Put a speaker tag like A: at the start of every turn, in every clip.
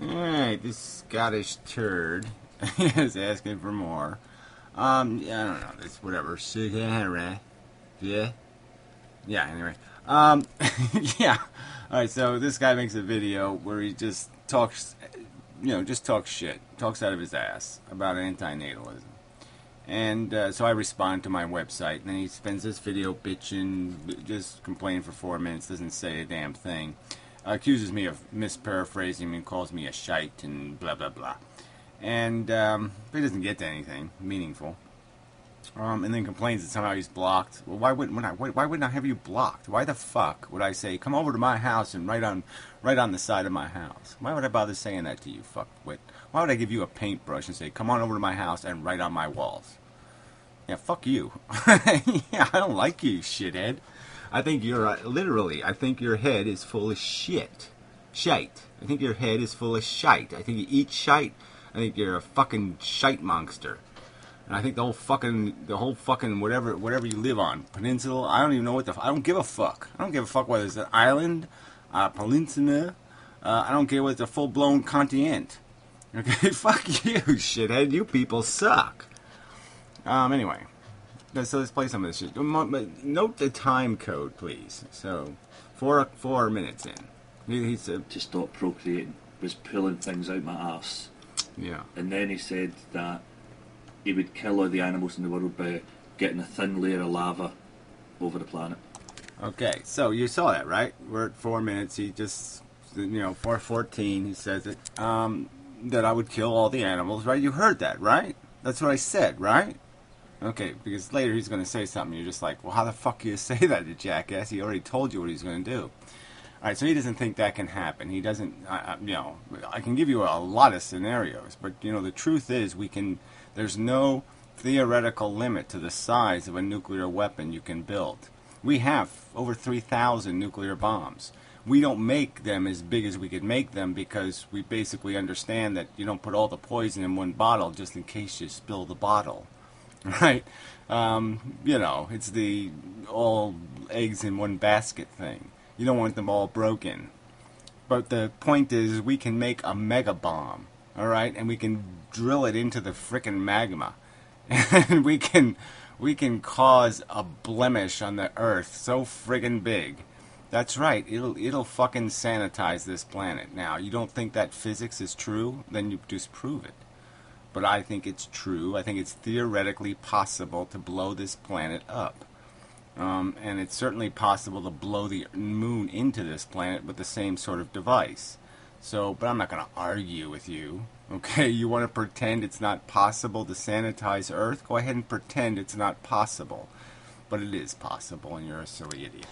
A: Alright, this Scottish turd is asking for more. Yeah, I don't know. It's whatever. Yeah. Yeah, anyway. Yeah. Alright, so this guy makes a video where he just talks, just talks shit. Talks out of his ass about antinatalism. And so I respond to my website, and then he spends this video bitching, just complaining for 4 minutes, doesn't say a damn thing. Accuses me of misparaphrasing and calls me a shite and blah, blah, blah. And he doesn't get to anything meaningful. And then complains that somehow he's blocked. Well, why wouldn't I have you blocked? Why the fuck would I say, come over to my house and write on the side of my house? Why would I bother saying that to you, fuckwit? Why would I give you a paintbrush and say, come on over to my house and write on my walls? Yeah, fuck you. Yeah, I don't like you, shithead. I think you're, literally, I think your head is full of shit. Shite. I think your head is full of shite. I think you eat shite. I think you're a fucking shite monster. And I think the whole fucking whatever you live on, peninsula, I don't even know what I don't give a fuck. I don't give a fuck whether it's an island, peninsula, I don't care whether it's a full-blown continent. Okay, fuck you, shithead. You people suck. Anyway. So let's play some of this shit. Note the time code, please. So, 4 minutes in. He said
B: to stop procreating was pulling things out my arse.
A: Yeah.
B: And then he said that he would kill all the animals in the world by getting a thin layer of lava over the planet.
A: Okay, so you saw that, right? We're at 4 minutes. He just, 4:14, he says it. That I would kill all the animals, right? You heard that, right? That's what I said, right? Okay, because later he's going to say something. You're just like, well, how the fuck do you say that to jackass? He already told you what he's going to do. All right, so he doesn't think that can happen. He doesn't, I can give you a lot of scenarios, but, the truth is there's no theoretical limit to the size of a nuclear weapon you can build. We have over 3,000 nuclear bombs. We don't make them as big as we could make them because we basically understand that you don't put all the poison in one bottle just in case you spill the bottle. Right? It's the all eggs in one basket thing. You don't want them all broken. But the point is, we can make a mega bomb, all right? And we can drill it into the frickin' magma. And we can cause a blemish on the earth so friggin' big. That's right, it'll fucking sanitize this planet. Now, you don't think that physics is true? Then you just prove it. But I think it's true. I think it's theoretically possible to blow this planet up. And it's certainly possible to blow the moon into this planet with the same sort of device. So, but I'm not going to argue with you. Okay, you want to pretend it's not possible to sanitize Earth? Go ahead and pretend it's not possible. But it is possible, and you're a silly idiot.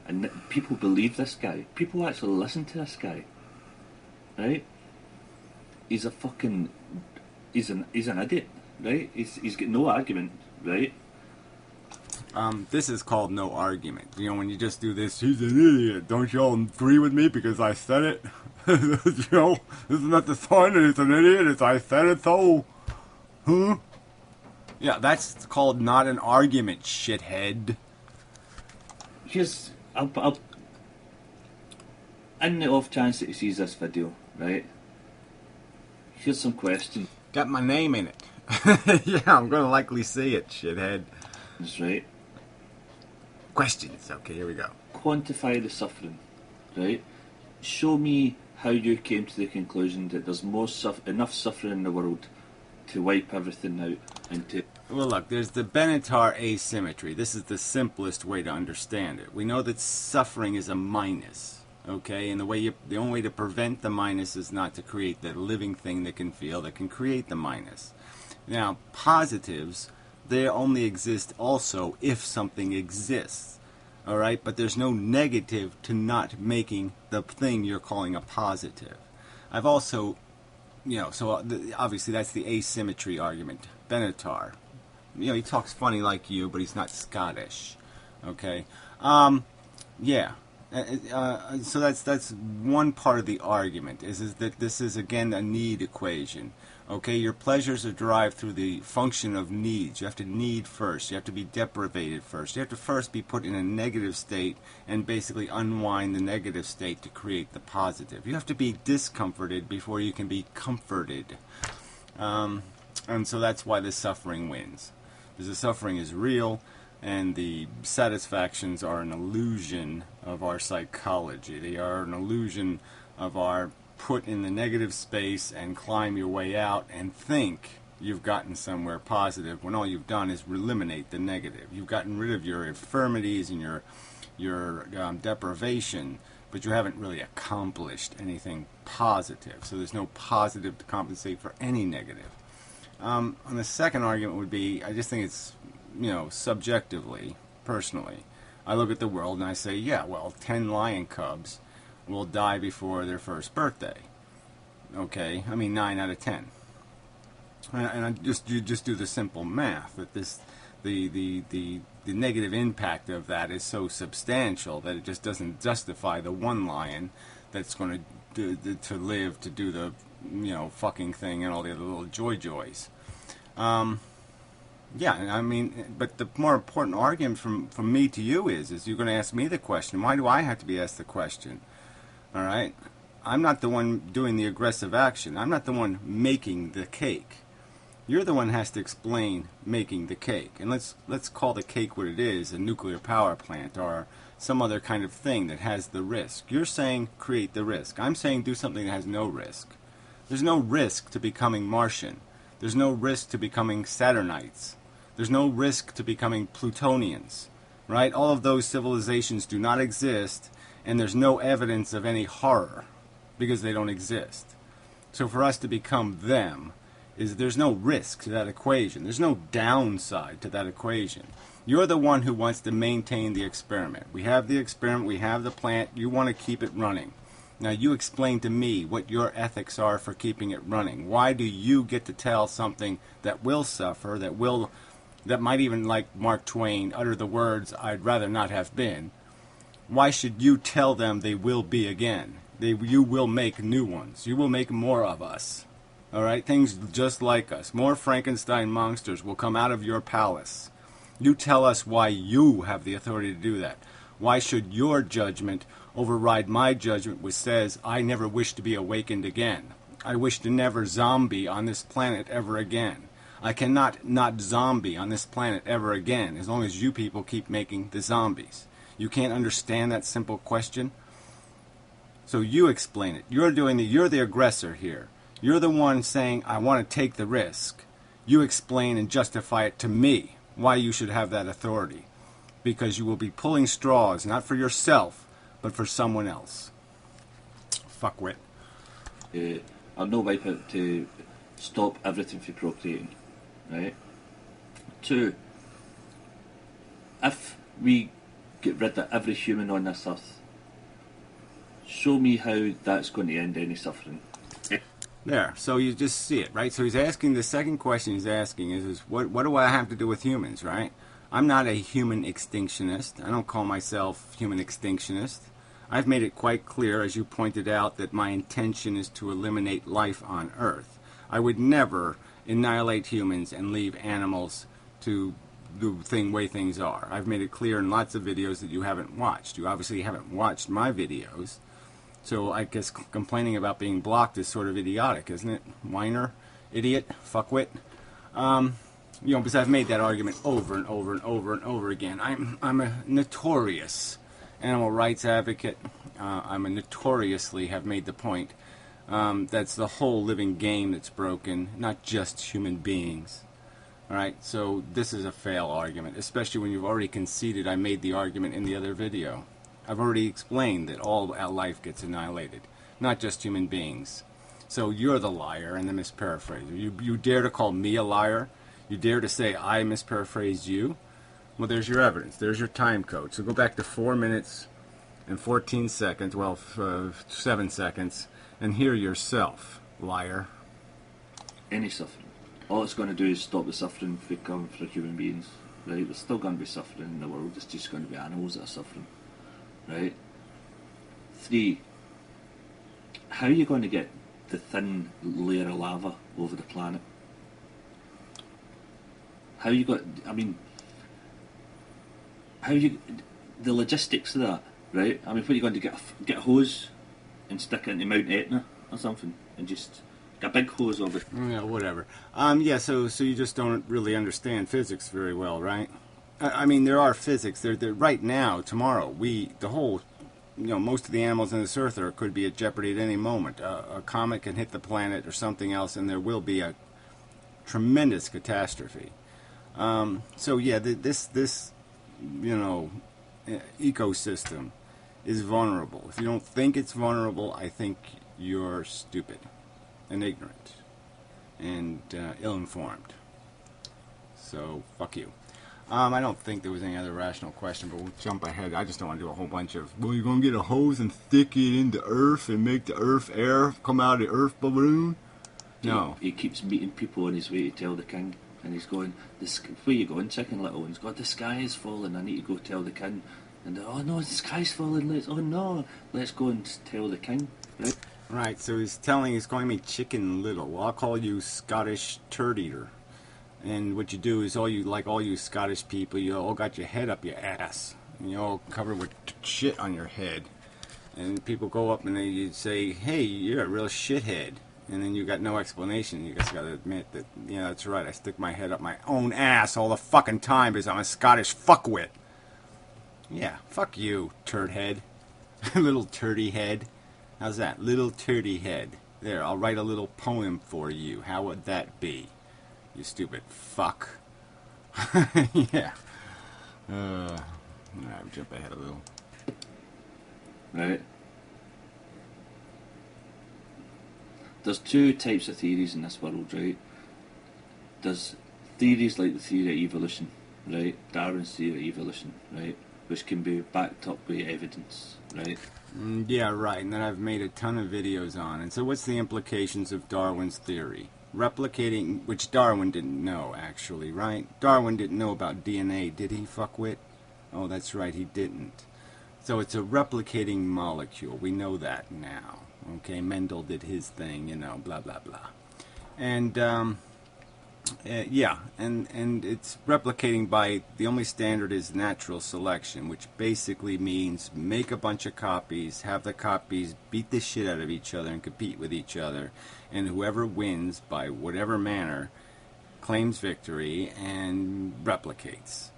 B: And people believe this guy. People actually listen to this guy. Right? He's a fucking... He's an idiot. Right? He's got no argument. Right?
A: This is called no argument. When you just do this, he's an idiot. Don't y'all agree with me because I said it? Isn't that the sign that he's an idiot? It's I said it so. Huh? Yeah, that's called not an argument, shithead.
B: Here's... in the off chance that he sees this video, right? Here's some questions.
A: Got my name in it. Yeah, I'm gonna likely see it, shithead.
B: That's right.
A: Questions. Okay, here we go.
B: Quantify the suffering, right? Show me how you came to the conclusion that there's enough suffering in the world to wipe everything out and to...
A: Well, look, there's the Benatar asymmetry. This is the simplest way to understand it. We know that suffering is a minus, okay? And the only way to prevent the minus is not to create the living thing that can feel, that can create the minus. Now, positives, they only exist also if something exists, all right? But there's no negative to not making the thing you're calling a positive. I've also, so obviously that's the asymmetry argument. Benatar. He talks funny like you, but he's not Scottish. Okay? Yeah. So that's one part of the argument is that this is again a need equation. Okay, your pleasures are derived through the function of needs. You have to need first. You have to be deprivated first. You have to first be put in a negative state and basically unwind the negative state to create the positive. You have to be discomforted before you can be comforted. And so that's why the suffering wins. Because the suffering is real, and the satisfactions are an illusion of our psychology. They are an illusion of our put in the negative space and climb your way out and think you've gotten somewhere positive when all you've done is eliminate the negative. You've gotten rid of your infirmities and your deprivation, but you haven't really accomplished anything positive. So there's no positive to compensate for any negative. And the second argument would be, I just think it's, subjectively, personally, I look at the world and I say, yeah, well, 10 lion cubs will die before their first birthday. Okay, I mean 9 out of 10. And you just do the simple math that the negative impact of that is so substantial that it just doesn't justify the one lion that's going to live to do the fucking thing and all the other little joys. Yeah, I mean, but the more important argument from me to you is you're going to ask me the question. Why do I have to be asked the question? All right? I'm not the one doing the aggressive action. I'm not the one making the cake. You're the one who has to explain making the cake. And let's call the cake what it is, a nuclear power plant or some other kind of thing that has the risk. You're saying create the risk. I'm saying do something that has no risk. There's no risk to becoming Martian. There's no risk to becoming Saturnites. There's no risk to becoming Plutonians. Right? All of those civilizations do not exist, and there's no evidence of any horror because they don't exist. So for us to become them, there's no risk to that equation. There's no downside to that equation. You're the one who wants to maintain the experiment. We have the experiment, we have the plant, you want to keep it running. Now you explain to me what your ethics are for keeping it running. Why do you get to tell something that will suffer, that might even, like Mark Twain, utter the words, I'd rather not have been? Why should you tell them they will be again? You will make new ones. You will make more of us. All right? Things just like us. More Frankenstein monsters will come out of your palace. You tell us why you have the authority to do that. Why should your judgment override my judgment, which says, I never wish to be awakened again. I wish to never zombie on this planet ever again. I cannot not zombie on this planet ever again as long as you people keep making the zombies. You can't understand that simple question? So you explain it. You're the aggressor here. You're the one saying, I want to take the risk. You explain and justify it to me why you should have that authority. Because you will be pulling straws, not for yourself, but for someone else. Fuckwit.
B: I'll no wipe out to stop everything from procreating. Right? 2, if we get rid of every human on this earth, show me how that's going to end any suffering.
A: There, so you just see it, right? So he's asking, the second question he's asking is what do I have to do with humans, right? I'm not a human extinctionist. I don't call myself human extinctionist. I've made it quite clear, as you pointed out, that my intention is to eliminate life on Earth. I would never annihilate humans and leave animals to the way things are. I've made it clear in lots of videos that you haven't watched. You obviously haven't watched my videos. So I guess complaining about being blocked is sort of idiotic, isn't it? Whiner, idiot, fuckwit. Because I've made that argument over and over and over and over again. I'm a notorious animal rights advocate. I'm a notoriously have made the point. That's the whole living game that's broken, not just human beings. All right, so this is a fail argument, especially when you've already conceded I made the argument in the other video. I've already explained that all our life gets annihilated, not just human beings. So you're the liar and the misparaphraser. You dare to call me a liar? You dare to say I misparaphrased you? Well, there's your evidence. There's your time code. So go back to 4 minutes and 14 seconds, 7 seconds, and hear yourself, liar.
B: Any suffering. All it's going to do is stop the suffering coming for human beings. Right? There's still going to be suffering in the world. It's just going to be animals that are suffering. Right? 3, how are you going to get the thin layer of lava over the planet? How you got? I mean, how you the logistics of that, right? I mean, what are you going to get a hose and stick it into Mount Etna or something, and just get a big hose of it?
A: Yeah, whatever. Yeah, so you just don't really understand physics very well, right? I mean, there are physics. They're right now, tomorrow, most of the animals on this earth could be at jeopardy at any moment. A comet can hit the planet or something else, and there will be a tremendous catastrophe. So yeah, this ecosystem is vulnerable. If you don't think it's vulnerable, I think you're stupid and ignorant and ill-informed. So fuck you. I don't think there was any other rational question, but we'll jump ahead. I just don't want to do a whole bunch of, well, you're going to get a hose and stick it into Earth and make the Earth air come out of the Earth balloon? No.
B: He keeps meeting people on his way to tell the king, and he's going, where you going, Chicken Little? And he's got, the sky is falling, I need to go tell the king. And oh no, the sky's falling, let's go and tell the king, right?
A: Right, so he's calling me Chicken Little. Well, I'll call you Scottish Turd Eater. And what you do is all you Scottish people, you all got your head up your ass. And you're all covered with shit on your head. And people go up and they say, hey, you're a real shithead. And then you got no explanation. You just got to admit that, yeah, that's right. I stick my head up my own ass all the fucking time because I'm a Scottish fuckwit. Yeah, fuck you, turd head. Little turdy head. How's that? Little turdy head. There, I'll write a little poem for you. How would that be? You stupid fuck. Yeah. Alright, jump ahead a little.
B: Right. There's 2 types of theories in this world, right? There's theories like the theory of evolution, right? Darwin's theory of evolution, right? Which can be backed up by evidence, right?
A: Yeah, right, and then I've made a ton of videos on. And so what's the implications of Darwin's theory? Replicating, which Darwin didn't know, actually, right? Darwin didn't know about DNA, did he, fuckwit? Oh, that's right, he didn't. So it's a replicating molecule. We know that now. Okay, Mendel did his thing, blah, blah, blah. And, yeah, and it's replicating by, the only standard is natural selection, which basically means make a bunch of copies, have the copies beat the shit out of each other and compete with each other, and whoever wins by whatever manner claims victory and replicates.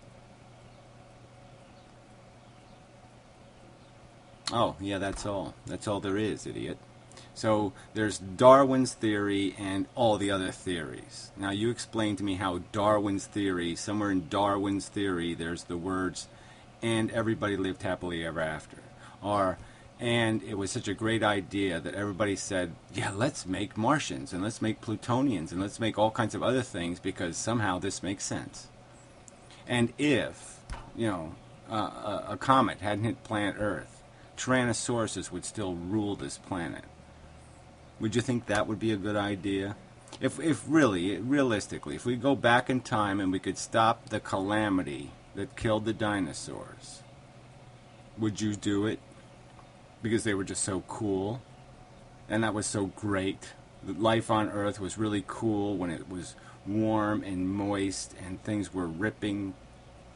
A: Oh, yeah, that's all. That's all there is, idiot. So there's Darwin's theory and all the other theories. Now you explain to me how Darwin's theory, somewhere in Darwin's theory, there's the words, and everybody lived happily ever after. Or, and it was such a great idea that everybody said, yeah, let's make Martians, and let's make Plutonians, and let's make all kinds of other things, because somehow this makes sense. And if, a comet hadn't hit planet Earth, Tyrannosaurus would still rule this planet. Would you think that would be a good idea? If realistically, if we go back in time and we could stop the calamity that killed the dinosaurs, would you do it? Because they were just so cool, and that was so great. The life on Earth was really cool when it was warm and moist, and things were ripping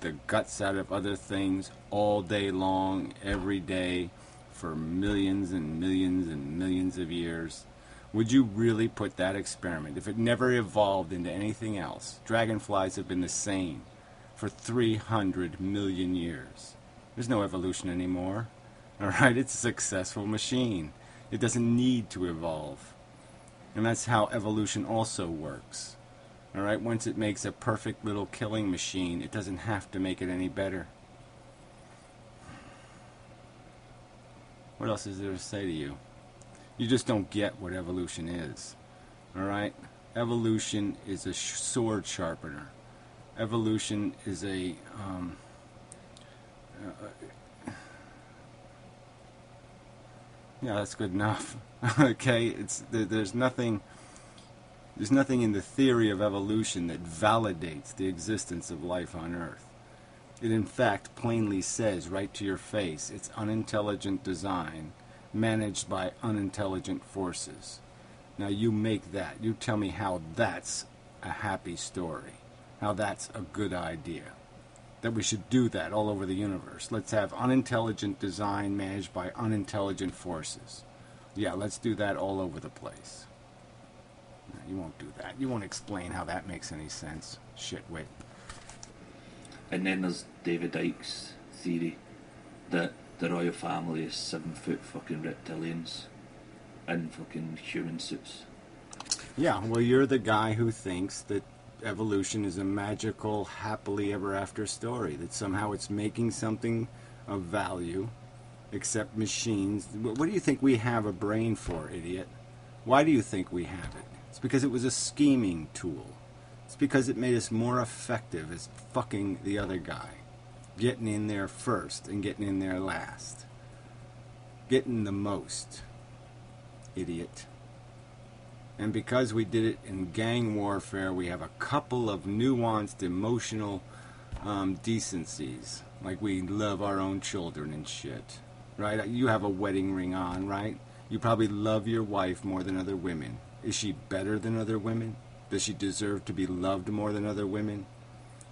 A: the guts out of other things all day long, every day, for millions and millions and millions of years. Would you really put that experiment? If it never evolved into anything else, dragonflies have been the same for 300 million years. There's no evolution anymore. Alright, it's a successful machine. It doesn't need to evolve. And that's how evolution also works. Alright, once it makes a perfect little killing machine, it doesn't have to make it any better. What else is there to say to you? You just don't get what evolution is. Alright? Evolution is a sword sharpener. Evolution is a yeah, that's good enough. Okay, there's nothing in the theory of evolution that validates the existence of life on Earth. It in fact plainly says right to your face it's unintelligent design managed by unintelligent forces. Now you make that. You tell me how that's a happy story. How that's a good idea. That we should do that all over the universe. Let's have unintelligent design managed by unintelligent forces. Yeah, let's do that all over the place. No, you won't do that. You won't explain how that makes any sense. Shitwit.
B: And then there's David Icke's theory that the royal family is 7-foot fucking reptilians in fucking human suits.
A: Yeah, well, you're the guy who thinks that evolution is a magical, happily ever after story, that somehow it's making something of value, except machines. What do you think we have a brain for, idiot? Why do you think we have it? It's because it was a scheming tool. It's because it made us more effective as fucking the other guy. Getting in there first and getting in there last. Getting the most. Idiot. And because we did it in gang warfare, we have a couple of nuanced emotional decencies. Like we love our own children and shit. Right? You have a wedding ring on, right? You probably love your wife more than other women. Is she better than other women? Does she deserve to be loved more than other women?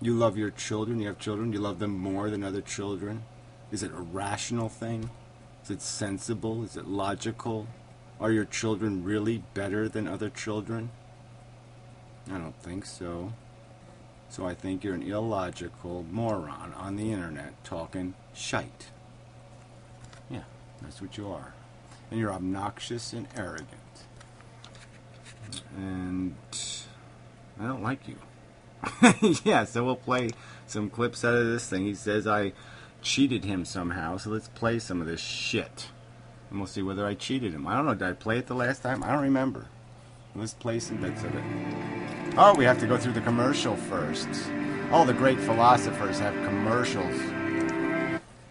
A: You love your children, you have children, you love them more than other children? Is it a rational thing? Is it sensible? Is it logical? Are your children really better than other children? I don't think so. So I think you're an illogical moron on the internet talking shite. Yeah, that's what you are. And you're obnoxious and arrogant. And I don't like you. Yeah, so we'll play some clips out of this thing. He says I cheated him somehow, so let's play some of this shit. And we'll see whether I cheated him. I don't know, did I play it the last time? I don't remember. Let's play some bits of it. Oh, we have to go through the commercial first. All the great philosophers have commercials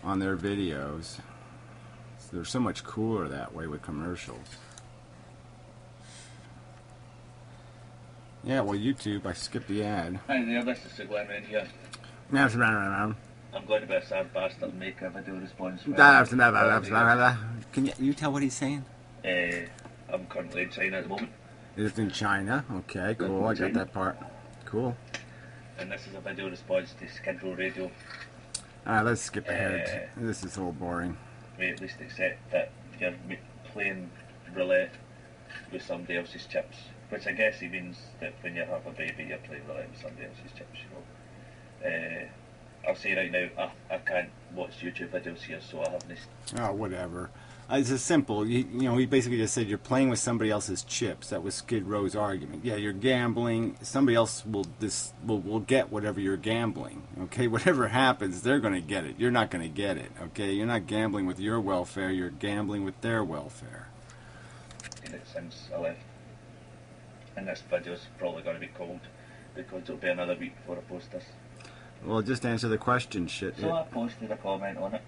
A: on their videos. They're so much cooler that way with commercials. Yeah, well, YouTube, I skipped the ad.
B: Hi there, this is Sir Glenn Rain here. I'm going to be a sad bastard and make a video response.
A: Can you tell what he's saying?
B: I'm currently in China at the moment.
A: It's in China. Okay, cool. I got that part. Cool.
B: And this is a video response to Schedule Radio.
A: Alright, let's skip ahead. This is a little boring.
B: We at least accept that you're playing roulette with somebody else's chips. Which I guess he means that when you have a baby, you're playing roulette with somebody else's chips, you know. I'll say right now, I can't watch YouTube videos here, so I haven't.
A: Oh, whatever. It's as simple. You know, he basically just said you're playing with somebody else's chips. That was Skid Row's argument. Yeah, you're gambling. Somebody else will get whatever you're gambling. Okay, whatever happens, they're going to get it. You're not going to get it. Okay, you're not gambling with your welfare. You're gambling with their welfare.
B: And it since I left. And this video's probably going to be cold because it'll be another week before I post this.
A: Well, just answer the question, shit.
B: So I posted a comment on it.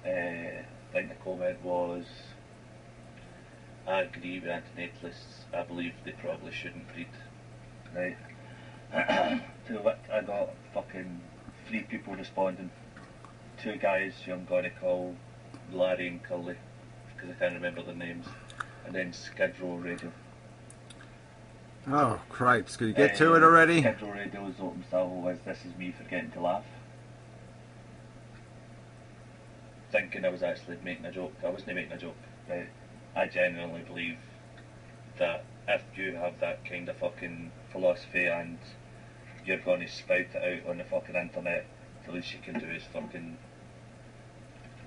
B: I think the comment was, I agree with antinatalists. I believe they probably shouldn't breed. Right? To which I got fucking 3 people responding. 2 guys who I'm going to call Larry and Cully because I can't remember their names. And then Schedule Radio.
A: Oh, cripes. Could you get to it already?
B: Schedule Radio's open salvo was This Is Me Forgetting to Laugh. Thinking I was actually making a joke. I wasn't making a joke. Right? I genuinely believe that if you have that kind of fucking philosophy and you're going to spout it out on the fucking internet, the least you can do is fucking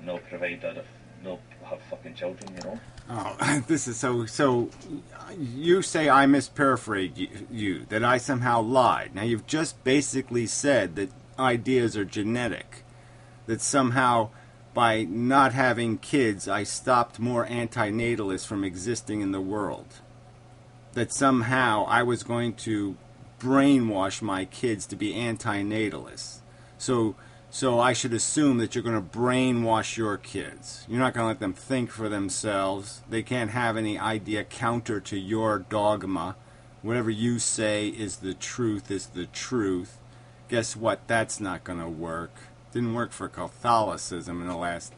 B: no provide or no have fucking children, you know?
A: Oh, this is so you say I misparaphrased you, that I somehow lied. Now you've just basically said that ideas are genetic, that somehow by not having kids I stopped more antinatalists from existing in the world, that somehow I was going to brainwash my kids to be antinatalists. So I should assume that you're going to brainwash your kids. You're not going to let them think for themselves. They can't have any idea counter to your dogma. Whatever you say is the truth is the truth. Guess what? That's not going to work. Didn't work for Catholicism in the last,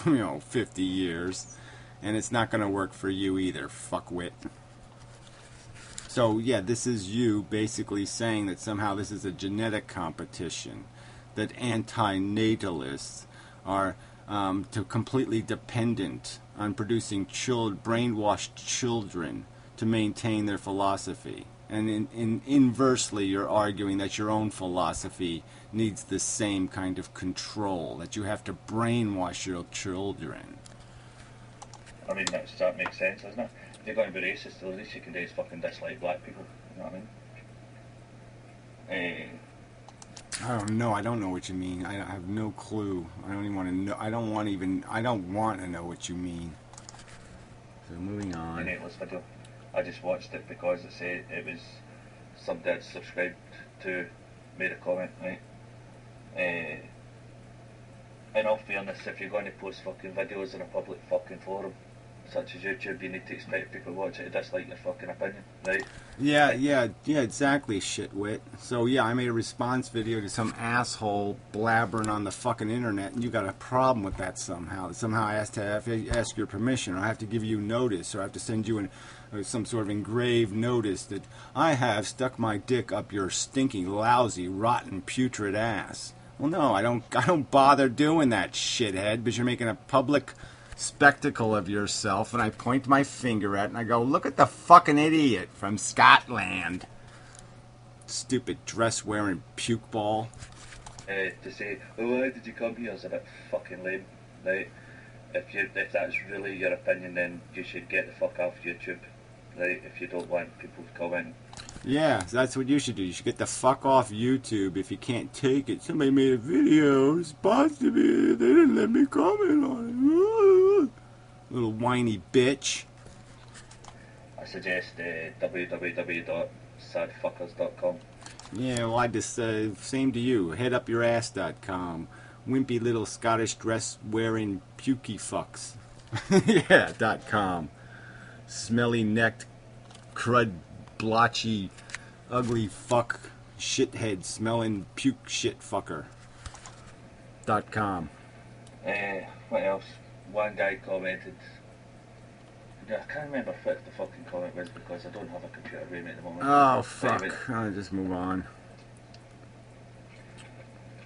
A: 50 years. And it's not going to work for you either, fuckwit. So, yeah, this is you basically saying that somehow this is a genetic competition, that anti-natalists are completely dependent on producing brainwashed children to maintain their philosophy. And inversely, you're arguing that your own philosophy needs the same kind of control, that you have to brainwash your children.
B: I mean, that makes sense, doesn't it? If you're going to be racist, the least you can do is fucking dislike black people. You know what I mean?
A: I don't know. I don't know what you mean. I have no clue. I don't even want to know. I don't want to know what you mean. So moving on.
B: The Nameless video. I just watched it because it said it was somebody I'd subscribed to made a comment, right? In all fairness, if you're going to post fucking videos in a public fucking forum, such as YouTube, you need to expect people to watch it to dislike your fucking opinion, right?
A: Yeah, exactly, shitwit. So yeah, I made a response video to some asshole blabbering on the fucking internet, and you got a problem with that somehow. Somehow I have to ask your permission, or I have to give you notice, or I have to send you some sort of engraved notice that I have stuck my dick up your stinking, lousy, rotten, putrid ass. Well, no, I don't bother doing that, shithead, because you're making a public spectacle of yourself, and I point my finger at it and I go, look at the fucking idiot from Scotland. Stupid dress-wearing puke ball.
B: To say, oh, why did you come here is a bit fucking lame, right? If that's really your opinion, then you should get the fuck off YouTube, right? If you don't want people to comment.
A: Yeah, that's what you should do. You should get the fuck off YouTube if you can't take it. Somebody made a video response to me. They didn't let me comment on it. Little whiny bitch.
B: I suggest www.sadfuckers.com.
A: Yeah, well, I just same to you. Headupiyourass.com. Wimpy little Scottish dress-wearing pukey fucks. Yeah, .com. Smelly-necked crud blotchy, ugly fuck, shithead, smelling puke shit fucker. .com.
B: What else? One guy commented. I can't remember what the fucking comment was because I don't have a computer with me at the moment.
A: Oh fuck! I'll just move on.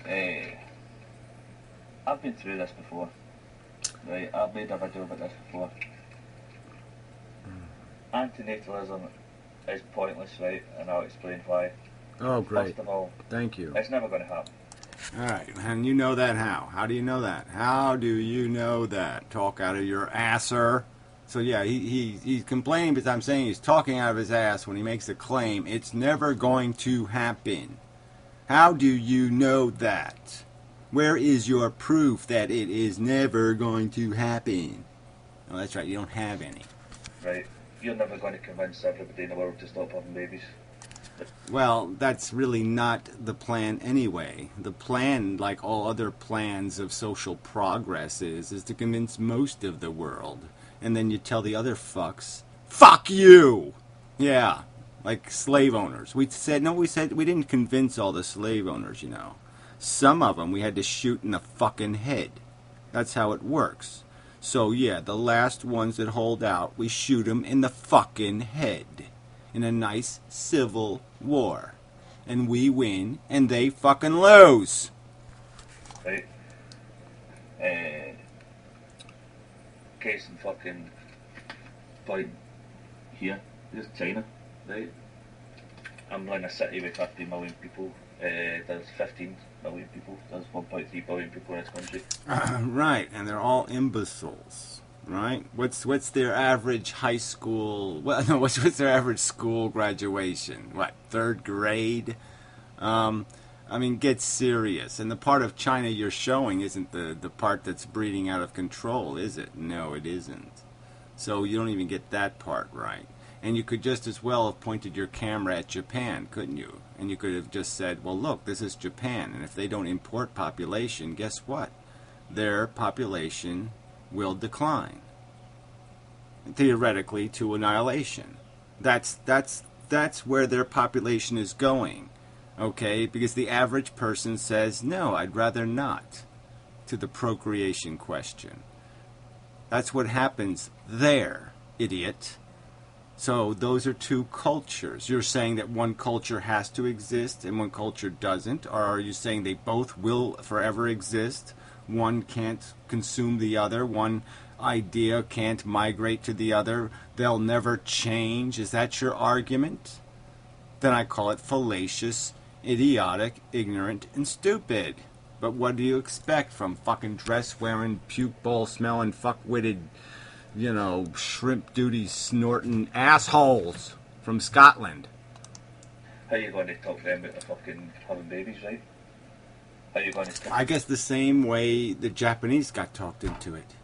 B: I've been through this before. Right, I've made a video about this before. Antinatalism is pointless, right? And I'll explain why.
A: Oh, great.
B: First of all,
A: thank you.
B: It's never going to happen.
A: Alright, and you know that how? How do you know that? How do you know that? Talk out of your asser. So yeah, he's complaining because I'm saying he's talking out of his ass when he makes a claim. It's never going to happen. How do you know that? Where is your proof that it is never going to happen? Oh, that's right, you don't have any.
B: Right. You're never going to convince everybody in the world to stop having babies.
A: Well, that's really not the plan anyway. The plan, like all other plans of social progress, is to convince most of the world. And then you tell the other fucks, fuck you! Yeah, like slave owners. We said we didn't convince all the slave owners, you know. Some of them we had to shoot in the fucking head. That's how it works. So yeah, the last ones that hold out, we shoot them in the fucking head. In a nice civil war. And we win, and they fucking lose.
B: Right? Case in fucking point here is China, right? I'm in a city with 50 million people. There's 15 million people. There's 1.3 billion people in this country.
A: Right, and they're all imbeciles, right? What's their average high school? Well, no, what's their average school graduation? What, 3rd grade? I mean, get serious. And the part of China you're showing isn't the part that's breeding out of control, is it? No, it isn't. So you don't even get that part right. And you could just as well have pointed your camera at Japan, couldn't you? And you could have just said, well, look, this is Japan, and if they don't import population, guess what? Their population will decline. Theoretically, to annihilation. That's where their population is going. Okay? Because the average person says, no, I'd rather not, to the procreation question. That's what happens there, idiot. So those are two cultures. You're saying that one culture has to exist and one culture doesn't? Or are you saying they both will forever exist? One can't consume the other. One idea can't migrate to the other. They'll never change. Is that your argument? Then I call it fallacious, idiotic, ignorant, and stupid. But what do you expect from fucking dress-wearing, puke-bowl-smelling, fuck-witted, shrimp duty snorting assholes from Scotland?
B: How are you going to talk to them about the fucking having babies, right? How are you going to talk?
A: I guess the same way the Japanese got talked into it.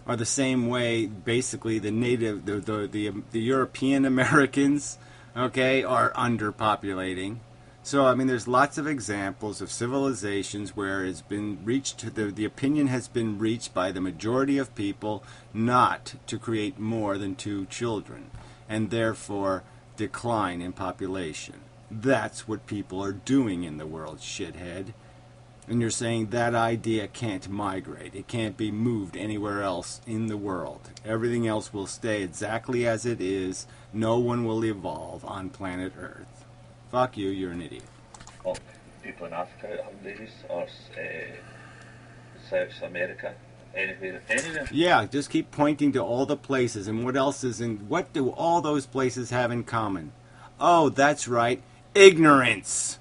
A: Or the same way, basically, the native, the European Americans, okay, are underpopulating. So, I mean, there's lots of examples of civilizations where it's been reached, the opinion has been reached by the majority of people not to create more than 2 children, and therefore decline in population. That's what people are doing in the world, shithead. And you're saying that idea can't migrate. It can't be moved anywhere else in the world. Everything else will stay exactly as it is. No one will evolve on planet Earth. Fuck you, you're an idiot.
B: Well, people in Africa have babies, or South America, anywhere.
A: Yeah, just keep pointing to all the places, and what else is in... What do all those places have in common? Oh, that's right, ignorance.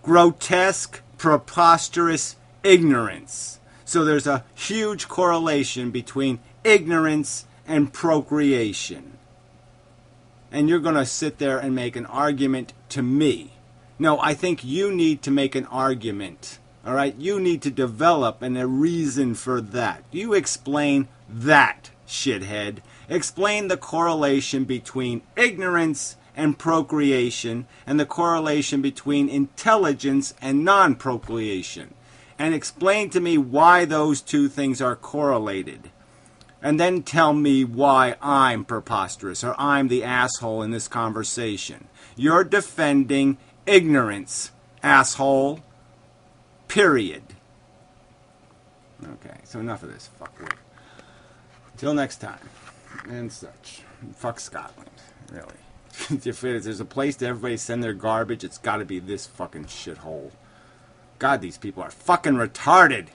A: Grotesque, preposterous ignorance. So there's a huge correlation between ignorance and procreation. And you're going to sit there and make an argument to me. No, I think you need to make an argument. All right? You need to develop a reason for that. You explain that, shithead. Explain the correlation between ignorance and procreation, and the correlation between intelligence and non-procreation. And explain to me why those two things are correlated. And then tell me why I'm preposterous or I'm the asshole in this conversation. You're defending ignorance, asshole. Period. Okay, so enough of this fuckwit. Till next time. And such. Fuck Scotland, really. If there's a place to everybody send their garbage, it's got to be this fucking shithole. God, these people are fucking retarded.